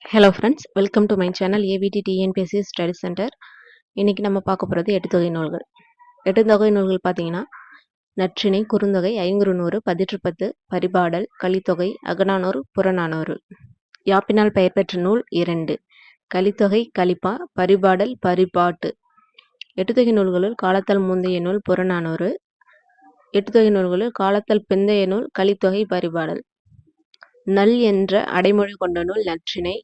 Hello friends, welcome to my channel AVD TNPSC study centre. இன்றைக்கி நம்ம பார்க்க போகிறது 8 தொகை நூல்கள். 8 தொகை நூல்கள் பார்த்தீங்கன்னா நற்றிணை, குறுந்தொகை, ஐங்குறுநூறு, பதிற்றுப்பத்து, பரிபாடல், கலித்தொகை, அகநானூறு, புறநானூறு. யாப்பினால் பெயர் பெற்ற நூல் 2: கலித்தொகை, கலிப்பா, பரிபாடல், பரிபாட்டு. 8 தொகை நூல்களுள் காலத்தால் முந்தைய நூல் புறநானூறு. 8 தொகை நூல்களுள் காலத்தால் பிந்தைய நூல் கலித்தொகை, பரிபாடல். நல் என்ற அடைமொழி கொண்ட நூல் நற்றிணை.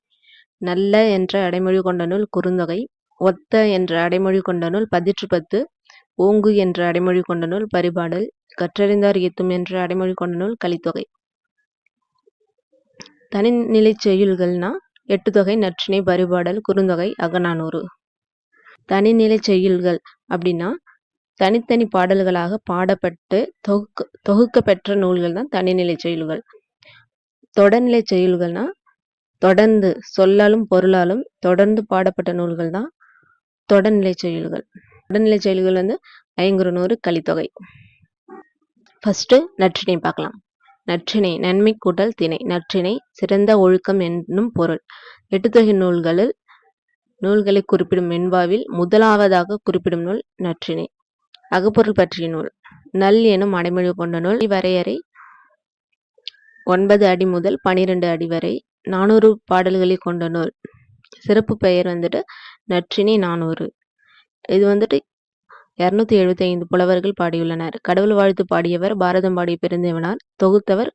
நல்ல என்ற அடைமொழி கொண்ட நூல் குறுந்தொகை. ஒத்த என்ற அடைமொழி கொண்ட நூல் பதிற்றுப்பத்து. ஓங்கு என்ற அடைமொழி கொண்ட நூல் பரிபாடல். கற்றறிந்தார் ஏத்தும் என்ற அடைமொழி கொண்ட நூல் கலித்தொகை. தனிநிலைச் செய்யுள்கள்னா 8 தொகை, நற்றிணை, பரிபாடல், குறுந்தொகை, அகநானூறு. தனிநிலைச் செய்யுள்கள் அப்படின்னா தனித்தனி பாடல்களாக பாடப்பட்டு தொகுக்க பெற்ற நூல்கள் தான் தனிநிலைச் செய்யுள்கள். தொடர்நிலைச் செய்யுள்கள்னா தொடர்ந்து சொல்லாலும் பொருளாலும் தொடர்ந்து பாடப்பட்ட நூல்கள் தான் தொடர்நிலை செயல்கள். தொடர்நிலை செயல்கள் வந்து ஐங்குறுநூறு, கலித்தொகை. ஃபர்ஸ்ட் நற்றிணை பார்க்கலாம். நற்றிணை நன்மை கூட்டல் திணை. நற்றிணை சிறந்த ஒழுக்கம் என்னும் பொருள். 8 தொகை நூல்களை குறிப்பிடும் வெண்பாவில் முதலாவதாக குறிப்பிடும் நூல் நற்றிணை. அகப்பொருள் பற்றிய நூல். நல் எனும் அடைமொழி கொண்ட நூல். வரையறை 9 அடி முதல் 12 அடி வரை. 400 பாடல்களை கொண்ட நூல். சிறப்பு பெயர் வந்துட்டு நற்றிணை 400. இது வந்துட்டு 275 புலவர்கள் பாடியுள்ளனர். கடவுள் வாழ்த்து பாடியவர் பாரதம் பாடிய பெருந்தேவனார். தொகுத்தவர்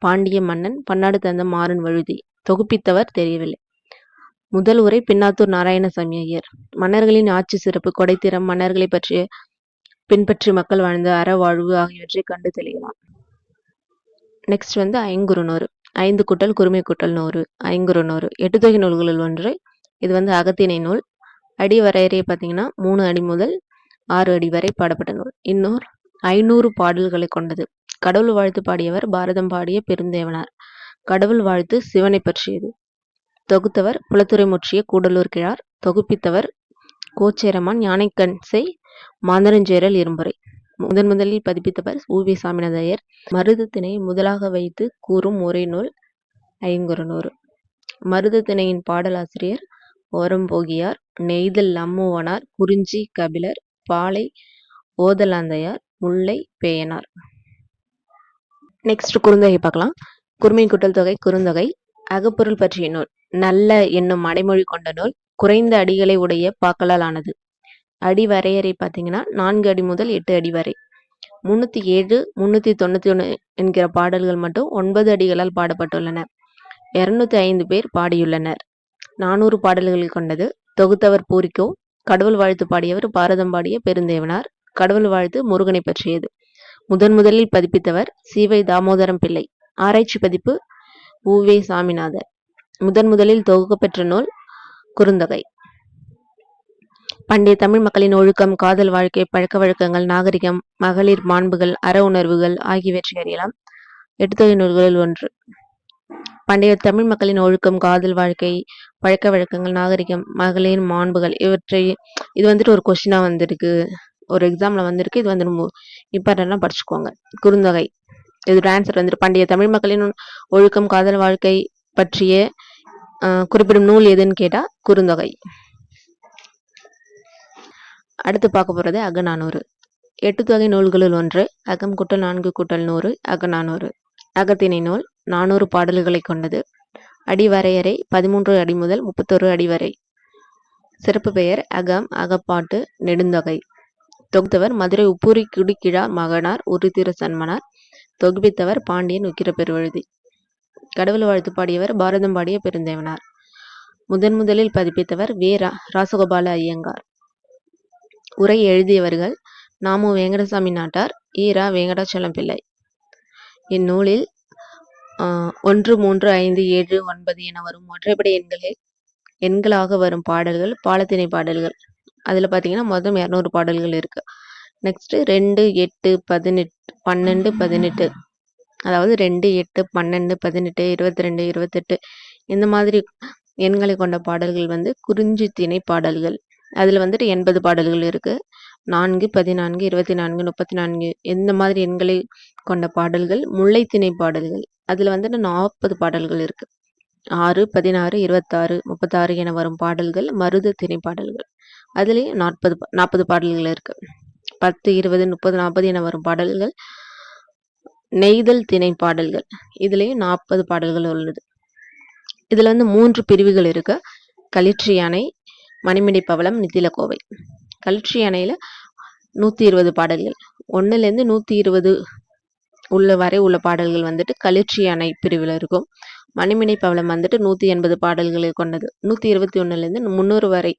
பாண்டிய மன்னன் பன்னாடு தந்த மாறன் வழுதி. தொகுப்பித்தவர் தெரியவில்லை. முதல் உரை பின்னாத்தூர் நாராயணசாமி ஐயர். மன்னர்களின் ஆட்சி சிறப்பு, கொடைத்திறம், மன்னர்களை பற்றிய பின்பற்றி மக்கள் வாழ்ந்த அறவாழ்வு ஆகியவற்றை கண்டு தெளியலாம். நெக்ஸ்ட் வந்து ஐங்குறுநூறு. 5 கூட்டல் குறுமை கூட்டல் 100. ஐங்குறுநூறு 8 தொகை நூல்களில் ஒன்று. இது வந்து அகத்திணை நூல். அடி வரையறை பார்த்தீங்கன்னா 3 அடி முதல் 6 அடி வரை பாடப்பட்ட நூல். இன்னொரு 500 பாடல்களை கொண்டது. கடவுள் வாழ்த்து பாடியவர் பாரதம் பாடிய பெருந்தேவனார். கடவுள் வாழ்த்து சிவனை பற்றியது. தொகுத்தவர் புலத்துறை முற்றிய கூடலூர் கிழார். தொகுப்பித்தவர் கோச்சேரமான் யானைக்கண்சை மாந்தரஞ்சேரல் இரும்புரை. முதலில் பதிப்பித்தவர் உ.வி. சாமிநாத ஐயர். மருதத்திணை முதலாக வைத்து கூறும் உரை நூல் ஐங்குறுநூறு. மருதத்திணையின் பாடலாசிரியர் ஓரம்போகியார், நெய்தல் அம்முவனார், குறிஞ்சி கபிலர், பாலை ஓதலாந்தையார், முல்லை பேயனார். நெக்ஸ்ட் குறுந்தொகை பார்க்கலாம். குறுமை கூட்டல் தொகை குறுந்தொகை. அகப்பொருள் பற்றிய நூல். நல்ல என்னும் அடைமொழி கொண்ட நூல். குறைந்த அடிகளை உடைய பாக்களால் ஆனது. அடி வரையறை பார்த்தீங்கன்னா 4 அடி முதல் 8 அடி வரை. 307, 391 என்கிற பாடல்கள் மட்டும் 9 அடிகளால் பாடப்பட்டுள்ளன. 205 பேர் பாடியுள்ளனர். 400 பாடல்கள் கொண்டது. தொகுத்தவர் பூரிக்கோ. கடவுள் வாழ்த்து பாடியவர் பாரதம் பாடிய பெருந்தேவனார். கடவுள் வாழ்த்து முருகனை பற்றியது. முதலில் பதிப்பித்தவர் சி.வை. தாமோதரம் பிள்ளை. ஆராய்ச்சி பதிப்பு உ.வே. சாமிநாதர். முதலில் தொகுக்கப்பெற்ற நூல் குறுந்தொகை. பண்டைய தமிழ் மக்களின் ஒழுக்கம், காதல் வாழ்க்கை, பழக்க வழக்கங்கள், நாகரிகம், மகளிர் மாண்புகள், அற உணர்வுகள் ஆகியவற்றை அறியலாம். 8 தொகை நூல்களில் ஒன்று. பண்டைய தமிழ் மக்களின் ஒழுக்கம், காதல் வாழ்க்கை, பழக்க வழக்கங்கள், நாகரிகம், மகளிர் மாண்புகள் இது வந்துட்டு ஒரு கொஸ்டினா வந்திருக்கு, ஒரு எக்ஸாம்ல வந்திருக்கு. இது வந்து இம்பார்ட்டன்ட்லாம் படிச்சுக்கோங்க. குறுந்தொகை இதோட ஆன்சர் வந்துட்டு பண்டைய தமிழ் மக்களின் ஒழுக்கம், காதல் வாழ்க்கை பற்றிய குறிப்பிடும் நூல் எதுன்னு கேட்டா குறுந்தொகை. அடுத்து பார்க்க போறது அகநானூறு. 8 தொகை நூல்களுள் ஒன்று. அகம் கூட்டல் 4 கூட்டல் 100. அகநானூறு அகத்திணை நூல். 400 பாடல்களை கொண்டது. அடி வரையறை 13 அடி முதல் 31 அடி வரை. சிறப்பு பெயர் அகம், அகப்பாட்டு, நெடுந்தொகை. தொகுத்தவர் மதுரை உப்பூரி குடிக்கிழார் மகனார் உருத்திர சன்மனார். தொகுப்பித்தவர் பாண்டியன் உக்கிர பெருவழுதி. கடவுள் வாழ்த்து பாடியவர் பாரதம் பாடிய பெருந்தேவனார். முதலில் பதிப்பித்தவர் வே. ராசகோபால ஐயங்கார். உரை எழுதியவர்கள் நாமு வெங்கடசாமி நாட்டார், ஈரா வெங்கடாச்சலம் பிள்ளை. இந்நூலில் 1, 3, 5, 7, 9 என வரும் ஒற்றைப்படை எண்களாக வரும் பாடல்கள் பாலத்திணை பாடல்கள். அதில் பார்த்தீங்கன்னா மொத்தம் 200 பாடல்கள் இருக்கு. நெக்ஸ்ட் 2, 8, 18, 12, 18, அதாவது 2, 8, 12, 18, 22, 28 இந்த மாதிரி எண்களை கொண்ட பாடல்கள் வந்து குறிஞ்சி திணை பாடல்கள். அதில் வந்துட்டு 80 பாடல்கள் இருக்கு. 4, 14, 24, 34 இந்த மாதிரி எண்களை கொண்ட பாடல்கள் முல்லைத்திணை பாடல்கள். அதில் வந்துட்டு 40 பாடல்கள் இருக்கு. 6, 16, 26, 36 என வரும் பாடல்கள் மருத திணை பாடல்கள். அதுலேயும் 40 பாடல்கள் இருக்கு. 10, 20, 30, 40 என வரும் பாடல்கள் நெய்தல் திணை பாடல்கள். இதுலேயும் 40 பாடல்கள் உள்ளது. இதுல வந்து 3 பிரிவுகள் இருக்கு. களிற்று யானை, மணிமிடை பவளம், நித்திலக்கோவை. களிற்று யானையில 120 பாடல்கள். 1லேருந்து 120 வரை உள்ள பாடல்கள் வந்துட்டு களிற்று யானை பிரிவில் இருக்கும். மணிமிடை பவளம் வந்துட்டு 180 பாடல்களை கொண்டது. 121லேருந்து 300 வரை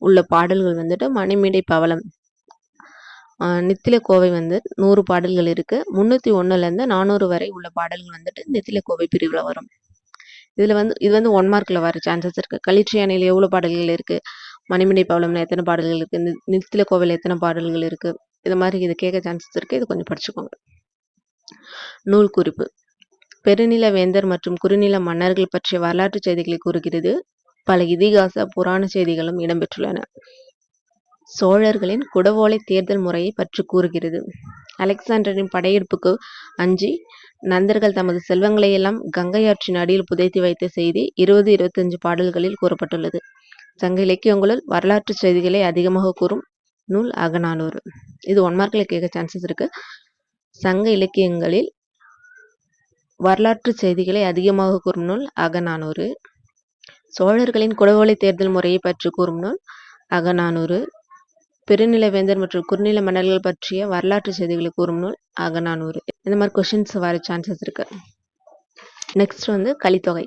உள்ள பாடல்கள் வந்துட்டு மணிமிடை பவளம். நித்திலக்கோவை வந்து 100 பாடல்கள் இருக்கு. 301லேருந்து 400 வரை உள்ள பாடல்கள் வந்துட்டு நித்திலக்கோவை பிரிவில் வரும். இது வந்து 1 மார்க்ல வர சான்சஸ் இருக்கு. களிற்று யானையில் எவ்வளோ பாடல்கள் இருக்கு, மணிமிடை பவளம்ல எத்தனை பாடல்கள் இருக்கு, நித்திலக்கோவையில் எத்தனை பாடல்கள் இருக்கு, இது மாதிரி இது கேட்க சான்சஸ் இருக்கு. இது கொஞ்சம் படிச்சுக்கோங்க. நூல் குறிப்பு. பெருநில வேந்தர் மற்றும் குறுநில மன்னர்கள் பற்றிய வரலாற்று செய்திகளை கூறுகிறது. பல இதிகாச புராண செய்திகளும் இடம்பெற்றுள்ளன. சோழர்களின் குடவோலை தேர்தல் முறையை பற்றி கூறுகிறது. அலெக்சாண்டரின் படையெடுப்புக்கு அஞ்சி நந்தர்கள் தமது செல்வங்களை எல்லாம் கங்கை ஆற்றின் அடியில் புதைத்து வைத்த செய்தி 20-25 பாடல்களில் கூறப்பட்டுள்ளது. சங்க இலக்கியங்களுள் வரலாற்று செய்திகளை அதிகமாக கூறும் நூல் அகநானூறு. இது 1 மார்க்ல கேட்க சான்சஸ் இருக்கு. சங்க இலக்கியங்களில் வரலாற்று செய்திகளை அதிகமாக கூறும் நூல் அகநானூறு. சோழர்களின் குடவோலை தேர்தல் முறையை பற்றி கூறும் நூல் அகநானூறு. பெருநில வேந்தர் மற்றும் குறுநில மன்னர்கள் பற்றிய வரலாற்று செய்திகளை கூறும் நூல் அகநானூறு. இந்த மாதிரி கொஸ்டின்ஸ் வர சான்சஸ் இருக்கு. நெக்ஸ்ட் வந்து கலித்தொகை.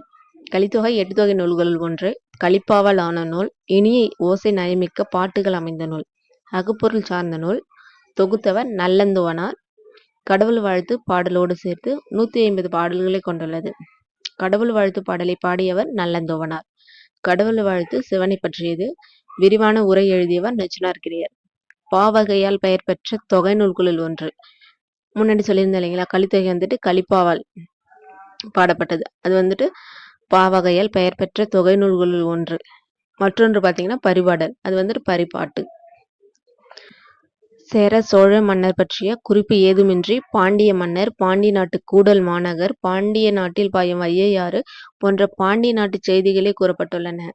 கலித்தொகை 8 தொகை நூல்களுள் ஒன்று. கலிப்பாவால் ஆன நூல். இனிய ஓசை நயமிக்க பாட்டுகள் அமைந்த நூல். அகப்பொருள் சார்ந்த நூல். தொகுத்தவர் நல்லந்துவனார். கடவுள் வாழ்த்து பாடலோடு சேர்த்து 150 பாடல்களை கொண்டுள்ளது. கடவுள் வாழ்த்து பாடலை பாடியவர் நல்லந்துவனார். கடவுள் வாழ்த்து சிவனை பற்றியது. விரிவான உரை எழுதியவர் நச்சினார்க்கினியர். பாவகையால் பெயர் பெற்ற தொகை நூல்களுள் ஒன்று. முன்னாடி சொல்லியிருந்தேன் இல்லைங்களா, கலித்தொகை வந்துட்டு கலிப்பாவால் பாடப்பட்டது. அது வந்துட்டு பாவகையால் பெயர் பெற்ற தொகை நூல்களுள் ஒன்று. மற்றொன்று பார்த்தீங்கன்னா பரிபாடல். அது வந்துட்டு பரிபாட்டு. சேர சோழ மன்னர் பற்றிய குறிப்பு ஏதுமின்றி பாண்டிய மன்னர், பாண்டிய நாட்டு கூடல் மாநகர், பாண்டிய நாட்டில் பாயும் வையையாறு போன்ற பாண்டிய நாட்டு செய்திகளே கூறப்பட்டுள்ளன.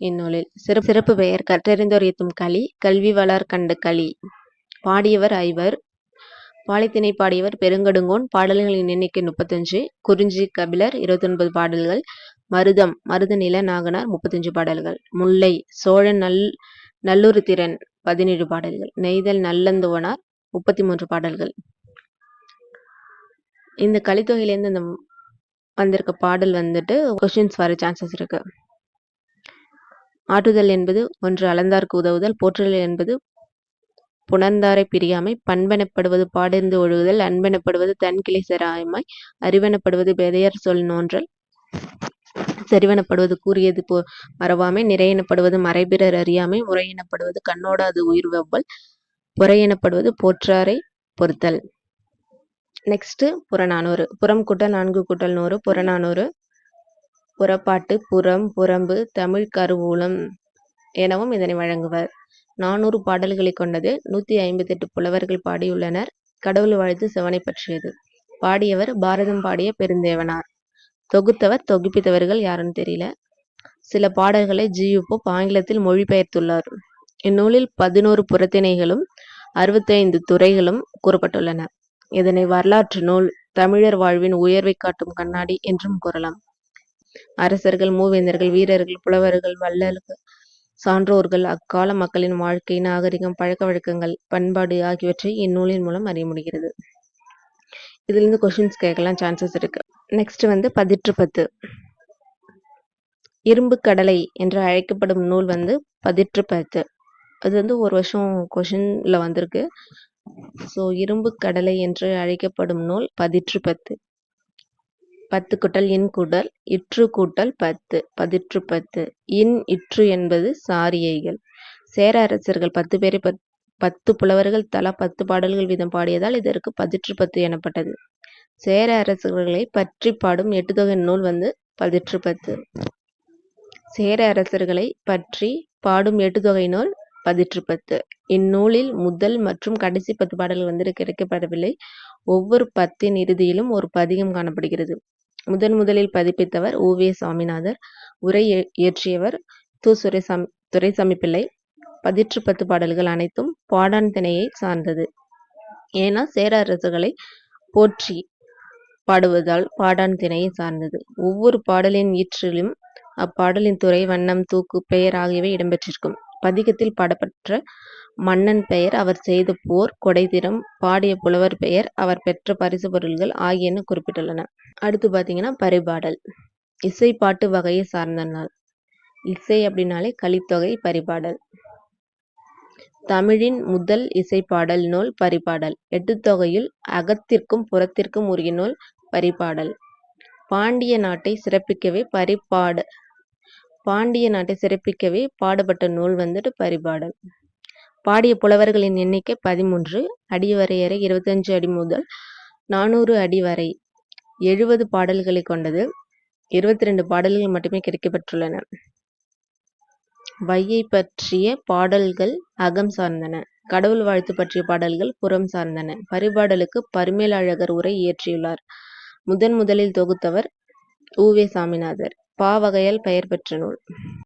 இந்நூலில் சிறப்பு பெயர் கற்றறிந்தோர் ஏத்தும் களி, கல்வி வளார் கண்ட களி. பாடியவர் ஐவர். பாலித்திணை பாடியவர் பெருங்கடுங்கோன். பாடல்களின் எண்ணிக்கை 35. குறிஞ்சி கபிலர் 29 பாடல்கள். மருதம் மருத நில நாகனார் 35 பாடல்கள். முல்லை சோழன் நல்லுருத்திரன் 17 பாடல்கள். நெய்தல் நல்லந்துவனார் 33 பாடல்கள். இந்த கலித்தொகையிலேருந்து இந்த வந்திருக்க பாடல் வந்துட்டு கொஸ்டின்ஸ் வர சான்சஸ் இருக்கு. ஆற்றுதல் என்பது ஒன்று அளந்தார்க்கு உதவுதல். போற்றுதல் என்பது புணர்ந்தாரை பிரியாமை. பண்பெனப்படுவது பாடர்ந்து ஒழுகுதல். அன்பெனப்படுவது தன்கிளை செராமை. அறிவெனப்படுவது பெதையர் சொல் நோன்றல். செறிவெனப்படுவது கூறியது மறவாமை. நிறையெனப்படுவது மறைபிறர் அறியாமை. முறையெனப்படுவது கண்ணோடாது உயிர் வெவ்வல். பொறையெனப்படுவது போற்றாரை பொறுத்தல். நெக்ஸ்ட் புறநானூறு. புறம் கூட்டல் 4 கூட்டல் 100 புறநானூறு. புறப்பாட்டு, புறம், புறம்பு, தமிழ் கருவூலம் எனவும் இதனை வழங்குவர். 400 பாடல்களை கொண்டது. 158 புலவர்கள் பாடியுள்ளனர். கடவுள் வாழ்த்து சிவனை பற்றியது. பாடியவர் பாரதம் பாடிய பெருந்தேவனார். தொகுத்தவர் தொகுப்பித்தவர்கள் யாருன்னு தெரியல. சில பாடல்களை ஜி.யு. போப் ஆங்கிலத்தில் மொழிபெயர்த்துள்ளார். இந்நூலில் 11 புறத்திணைகளும் 65 துறைகளும் கூறப்பட்டுள்ளன. இதனை வரலாற்று நூல், தமிழர் வாழ்வின் உயர்வை காட்டும் கண்ணாடி என்றும் கூறலாம். அரசர்கள், மூவேந்தர்கள், வீரர்கள், புலவர்கள், வள்ளல்கள், சான்றோர்கள், அக்கால மக்களின் வாழ்க்கை, நாகரிகம், பழக்க வழக்கங்கள், பண்பாடு ஆகியவற்றை இந்நூலின் மூலம் அறிய முடிகிறது. இதிலிருந்து கொஸ்டின்ஸ் கேட்கலாம் சான்சஸ் இருக்கு. நெக்ஸ்ட் வந்து பதிற்று பத்து. இரும்பு கடலை என்று அழைக்கப்படும் நூல் வந்து பதிற்று பத்து. அது வந்து ஒரு வருஷம் கொஸ்டின்ல வந்திருக்கு. ஸோ இரும்பு கடலை என்று அழைக்கப்படும் நூல் பதிற்று பத்து. 10 கூட்டல் இன் கூட்டல் இற்று கூட்டல் 10 பதிற்று 10. இன் இற்று என்பது சாரியைகள். சேர அரசர்கள் 10 பேரை 10 புலவர்கள் தலா 10 பாடல்கள் வீதம் பாடியதால் இதற்கு பதிற்று 10 எனப்பட்டது. சேர அரசர்களை பற்றி பாடும் 8 தொகை நூல் வந்து பதிற்று 10. சேர அரசர்களை பற்றி பாடும் 8 தொகை நூல் பதிற்று 10. இந்நூலில் முதல் மற்றும் கடைசி 10 பாடல்கள் வந்து கிடைக்கப்படவில்லை. ஒவ்வொரு 10 இறுதியிலும் ஒரு பதிகம் காணப்படுகிறது. முதன் முதலில் பதிப்பித்தவர் உ.வே. சாமிநாதர். உரை இயற்றியவர் து. துரைசாமி பிள்ளை. பதிற்று 10 பாடல்கள் அனைத்தும் பாடாண் திணையை சார்ந்தது. ஏன்னா சேர அரசுகளை போற்றி பாடுவதால் பாடாண் திணையை சார்ந்தது. ஒவ்வொரு பாடலின் ஈற்றிலும் அப்பாடலின் துறை, வண்ணம், தூக்கு, பெயர் ஆகியவை இடம்பெற்றிருக்கும். பதிகத்தில் பாடப்பட்ட மன்னன் பெயர், அவர் செய்த போர், கொடைத்திறம், பாடிய புலவர் பெயர், அவர் பெற்ற பரிசு பொருள்கள் ஆகியன குறிப்பிட்டுள்ளன. அடுத்து பார்த்தீங்கன்னா பரிபாடல். இசை பாட்டு வகையை சார்ந்த நாள். இசை அப்படின்னாலே கலித்தொகை, பரிபாடல். தமிழின் முதல் இசைப்பாடல் நூல் பரிபாடல். எட்டுத்தொகையுள் அகத்திற்கும் புறத்திற்கும் உரிய நூல் பரிபாடல். பாண்டிய நாட்டை சிறப்பிக்கவே பாடப்பட்ட நூல் வந்துட்டு பரிபாடல். பாடிய புலவர்களின் எண்ணிக்கை 13. அடிவரையறை 25 அடி முதல் 400 அடி வரை 70 பாடல்களை கொண்டது. 22 பாடல்கள் மட்டுமே கிடைக்கப்பெற்றுள்ளன. வையை பற்றிய பாடல்கள் அகம் சார்ந்தன. கடவுள் வாழ்த்து பற்றிய பாடல்கள் புறம் சார்ந்தன. பரிபாடலுக்கு பரிமேலழகர் உரை இயற்றியுள்ளார். முதலில் தொகுத்தவர் உ.வே. சாமிநாதர். பாவகையால் பெயர் பெற்ற நூல்.